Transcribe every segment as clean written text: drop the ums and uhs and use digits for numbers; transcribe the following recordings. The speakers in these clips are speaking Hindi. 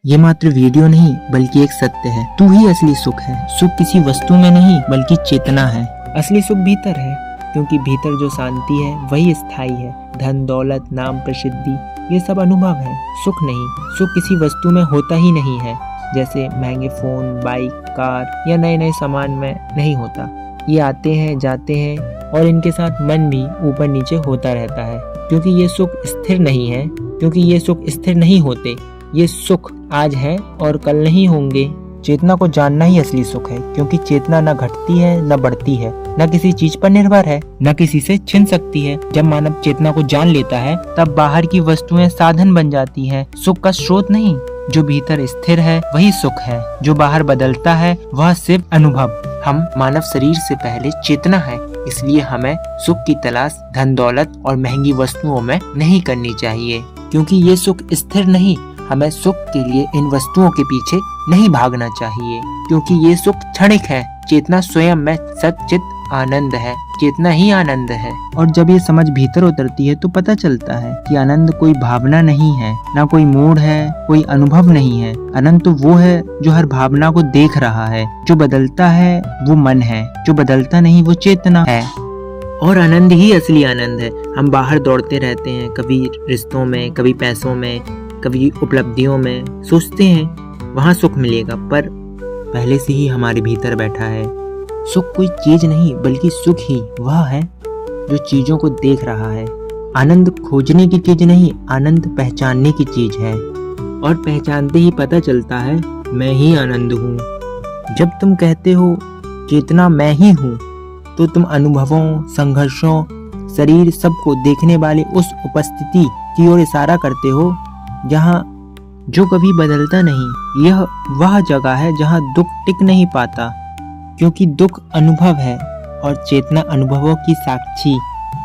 ये मात्र वीडियो नहीं बल्कि एक सत्य है। तू ही असली सुख है। सुख किसी वस्तु में नहीं बल्कि चेतना है। असली सुख भीतर है, क्योंकि भीतर जो शांति है वही स्थायी है। धन, दौलत, नाम, प्रसिद्धि ये सब अनुभव है, सुख नहीं। सुख किसी वस्तु में होता ही नहीं है, जैसे महंगे फोन, बाइक, कार या नए नए सामान में नहीं होता। ये आते हैं, जाते हैं और इनके साथ मन भी ऊपर नीचे होता रहता है, क्योंकि ये सुख स्थिर नहीं है। क्योंकि ये सुख स्थिर नहीं होते। ये सुख आज है और कल नहीं होंगे। चेतना को जानना ही असली सुख है, क्योंकि चेतना न घटती है न बढ़ती है, न किसी चीज पर निर्भर है, न किसी से छिन सकती है। जब मानव चेतना को जान लेता है तब बाहर की वस्तुएं साधन बन जाती हैं, सुख का स्रोत नहीं। जो भीतर स्थिर है वही सुख है, जो बाहर बदलता है वह सिर्फ अनुभव। हम मानव शरीर से पहले चेतना है, इसलिए हमें सुख की तलाश धन, दौलत और महंगी वस्तुओं में नहीं करनी चाहिए, क्योंकि ये सुख स्थिर नहीं। हमें सुख के लिए इन वस्तुओं के पीछे नहीं भागना चाहिए, क्योंकि ये सुख क्षणिक है। चेतना स्वयं में सच्चित आनंद है, चेतना ही आनंद है। और जब ये समझ भीतर उतरती है तो पता चलता है कि आनंद कोई भावना नहीं है, ना कोई मूड है, कोई अनुभव नहीं है। आनंद तो वो है जो हर भावना को देख रहा है। जो बदलता है वो मन है, जो बदलता नहीं वो चेतना है। और आनंद ही असली आनंद है। हम बाहर दौड़ते रहते हैं, कभी रिश्तों में, कभी पैसों में, कभी उपलब्धियों में। सोचते हैं वहाँ सुख मिलेगा, पर पहले से ही हमारे भीतर बैठा है। सुख कोई चीज नहीं बल्कि सुख ही वह है जो चीजों को देख रहा है। आनंद खोजने की चीज नहीं, आनंद पहचानने की चीज है। और पहचानते ही पता चलता है मैं ही आनंद हूँ। जब तुम कहते हो चेतना मैं ही हूँ, तो तुम अनुभवों, संघर्षों, शरीर सबको देखने वाले उस उपस्थिति की ओर इशारा करते हो जहाँ जो कभी बदलता नहीं। यह वह जगह है जहाँ दुख टिक नहीं पाता, क्योंकि दुख अनुभव है और चेतना अनुभवों की साक्षी।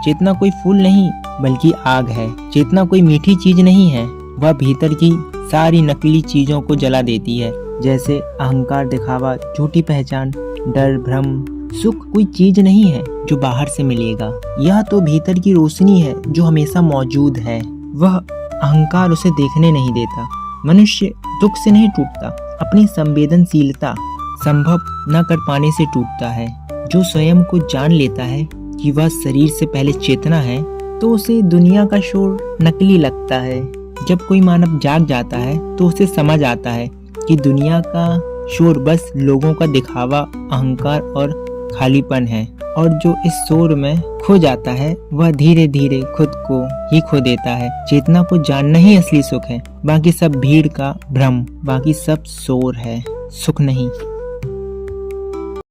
चेतना कोई फूल नहीं बल्कि आग है। चेतना कोई मीठी चीज नहीं है, वह भीतर की सारी नकली चीजों को जला देती है, जैसे अहंकार, दिखावा, झूठी पहचान, डर, भ्रम। सुख कोई चीज नहीं है जो बाहर से मिलेगा, यह तो भीतर की रोशनी है जो हमेशा मौजूद है। वह अहंकार उसे देखने नहीं देता। मनुष्य दुख से नहीं टूटता, अपनी संवेदनशीलता संभव न कर पाने से टूटता है। जो स्वयं को जान लेता है कि वह शरीर से पहले चेतना है, तो उसे दुनिया का शोर नकली लगता है। जब कोई मानव जाग जाता है तो उसे समझ आता है कि दुनिया का शोर बस लोगों का दिखावा, अहंकार और खालीपन है। और जो इस शोर में खो जाता है वह धीरे धीरे खुद को ही खो देता है। चेतना को जानना ही असली सुख है। बाकी सब भीड़ का भ्रम, बाकी सब शोर है, सुख नहीं।